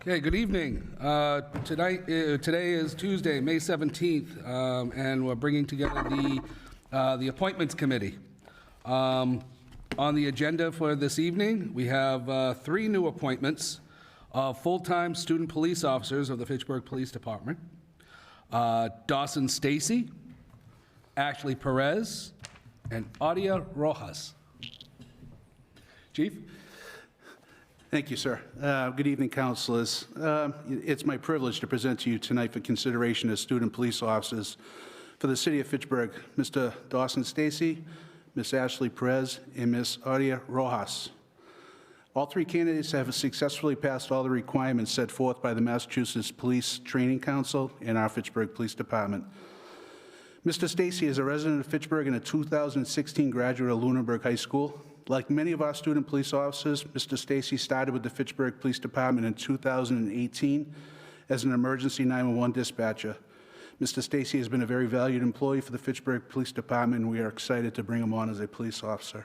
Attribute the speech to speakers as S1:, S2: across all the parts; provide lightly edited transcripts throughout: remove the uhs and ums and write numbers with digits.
S1: Okay, good evening. Today is Tuesday, May 17th, and we're bringing together the Appointments Committee. On the agenda for this evening, we have 3 new appointments of full-time student police officers of the Fitchburg Police Department. Dawson Stacy, Ashley Perez, and Audia Rojas. Chief?
S2: Thank you, sir. Good evening, councilors. It's my privilege to present to you tonight for consideration as student police officers for the city of Fitchburg, Mr. Dawson Stacy, Ms. Ashley Perez, and Ms. Audia Rojas. All 3 candidates have successfully passed all the requirements set forth by the Massachusetts Police Training Council and our Fitchburg Police Department. Mr. Stacy is a resident of Fitchburg and a 2016 graduate of Lunenburg High School. Like many of our student police officers, Mr. Stacy started with the Fitchburg Police Department in 2018 as an emergency 911 dispatcher. Mr. Stacy has been a very valued employee for the Fitchburg Police Department, and we are excited to bring him on as a police officer.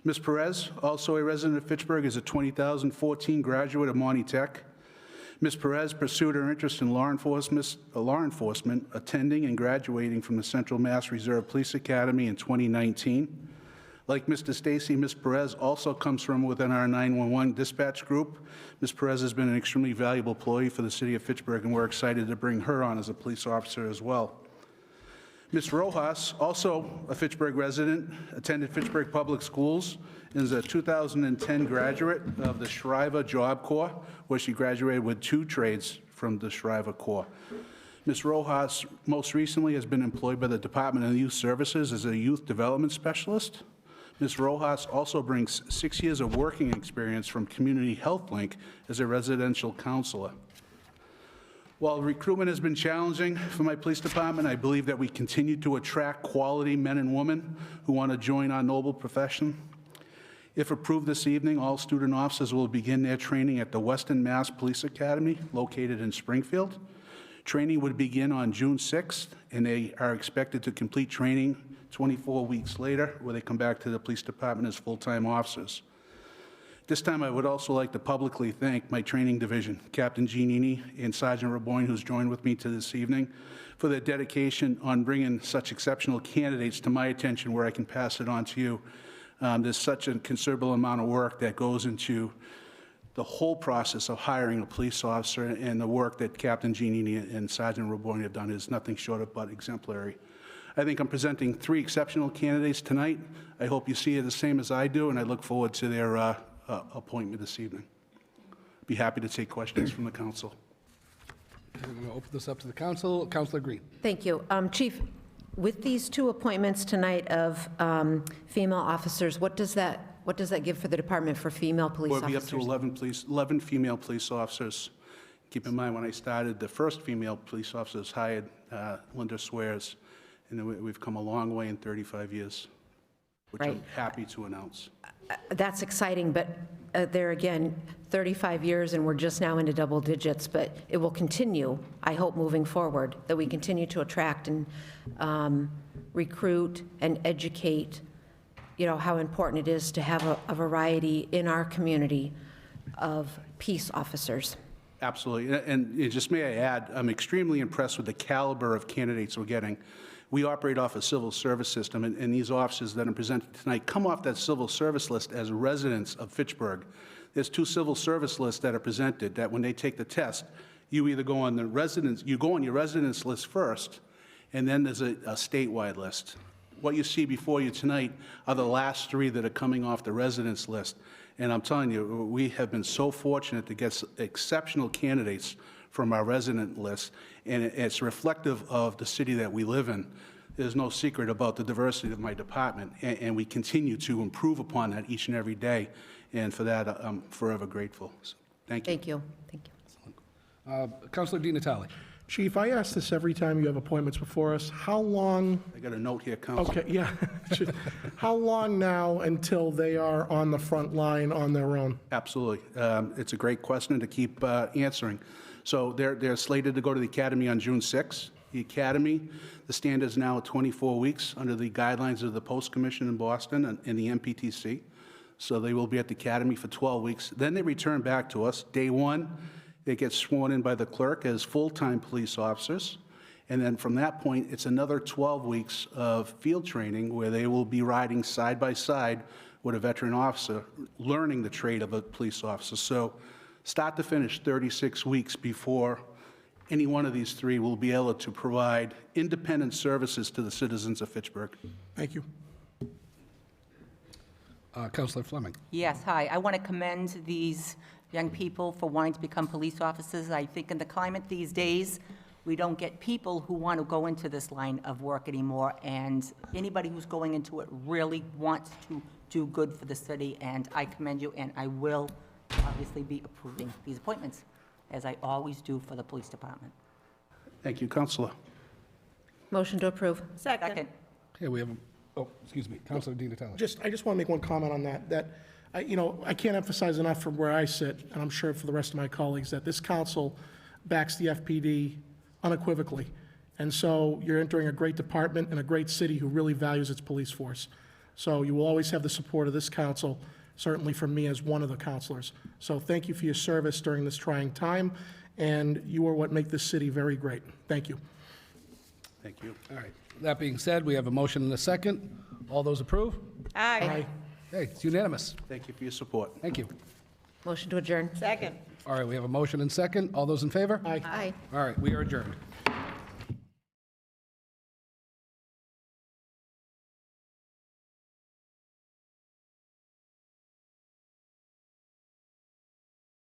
S2: Ms. Perez, also a resident of Fitchburg, is a 2014 graduate of Monty Tech. Ms. Perez pursued her interest in law enforcement, attending and graduating from the Central Mass Reserve Police Academy in 2019. Like Mr. Stacy, Ms. Perez also comes from within our 911 dispatch group. Ms. Perez has been an extremely valuable employee for the city of Fitchburg, and we're excited to bring her on as a police officer as well. Ms. Rojas, also a Fitchburg resident, attended Fitchburg Public Schools, and is a 2010 graduate of the Shriver Job Corps, where she graduated with 2 trades from the Shriver Corps. Ms. Rojas most recently has been employed by the Department of Youth Services as a youth development specialist. Ms. Rojas also brings 6 years of working experience from Community Health Link as a residential counselor. While recruitment has been challenging for my police department, I believe that we continue to attract quality men and women who want to join our noble profession. If approved this evening, all student officers will begin their training at the Western Mass Police Academy, located in Springfield. Training would begin on June 6th, and they are expected to complete training 24 weeks later, where they come back to the police department as full-time officers. This time, I would also like to publicly thank my training division, Captain Giannini and Sergeant Raboyne, who's joined with me to this evening, for their dedication on bringing such exceptional candidates to my attention where I can pass it on to you. There's such a considerable amount of work that goes into the whole process of hiring a police officer, and the work that Captain Giannini and Sergeant Raboyne have done is nothing short of but exemplary. I think I'm presenting 3 exceptional candidates tonight. I hope you see it the same as I do, and I look forward to their appointment this evening. Be happy to take questions from the council.
S1: I'm going to open this up to the council. Councilor Green.
S3: Thank you. Chief, with these 2 appointments tonight of female officers, what does that give for the department for female police officers?
S2: We'll be up to 11 female police officers. Keep in mind, when I started, the first female police officer was hired, Linda Swears, and we've come a long way in 35 years, which
S3: Right.
S2: I'm happy to announce.
S3: That's exciting, but there again, 35 years and we're just now into double digits, but it will continue, I hope, moving forward, that we continue to attract and recruit and educate, how important it is to have a variety in our community of peace officers.
S2: Absolutely, and just may I add, I'm extremely impressed with the caliber of candidates we're getting. We operate off a civil service system, and these officers that are presented tonight come off that civil service list as residents of Fitchburg. There's 2 civil service lists that are presented that when they take the test, you either go on your residence list first, and then there's a statewide list. What you see before you tonight are the last 3 that are coming off the residence list. And I'm telling you, we have been so fortunate to get exceptional candidates from our resident list, and it's reflective of the city that we live in. There's no secret about the diversity of my department, and we continue to improve upon that each and every day, and for that, I'm forever grateful. So, thank you.
S3: Thank you. Thank you.
S1: Councilor Di Natale.
S4: Chief, I ask this every time you have appointments before us. How long?
S2: I got a note here, Council.
S4: Okay, yeah. How long now until they are on the front line on their own?
S2: Absolutely. It's a great question to keep answering. So they're slated to go to the academy on June 6th. The academy, the standard is now 24 weeks under the guidelines of the Post Commission in Boston and the MPTC. So they will be at the academy for 12 weeks. Then they return back to us. Day 1 They get sworn in by the clerk as full-time police officers. And then from that point, it's another 12 weeks of field training where they will be riding side by side with a veteran officer, learning the trade of a police officer. So start to finish, 36 weeks before any one of these three will be able to provide independent services to the citizens of Fitchburg.
S4: Thank you.
S1: Counselor Fleming.
S5: Yes, hi. I want to commend these young people for wanting to become police officers. I think in the climate these days, we don't get people who want to go into this line of work anymore, and anybody who's going into it really wants to do good for the city, and I commend you, and I will obviously be approving these appointments, as I always do for the police department.
S2: Thank you, Counselor.
S3: Motion to approve.
S5: Second.
S1: Okay, we have, excuse me, Counselor Di Natale.
S4: I just want to make one comment on that, I can't emphasize enough from where I sit, and I'm sure for the rest of my colleagues, that this council backs the FPD unequivocally. And so you're entering a great department and a great city who really values its police force. So you will always have the support of this council, certainly from me as one of the councilors. So thank you for your service during this trying time, and you are what make this city very great. Thank you.
S2: Thank you.
S1: All right. That being said, we have a motion and a second. All those approve?
S4: Aye.
S1: Okay, it's unanimous.
S2: Thank you for your support.
S1: Thank you.
S3: Motion to adjourn.
S5: Second.
S1: All right, we have a motion and second. All those in favor?
S4: Aye.
S3: Aye.
S1: All right, we are adjourned.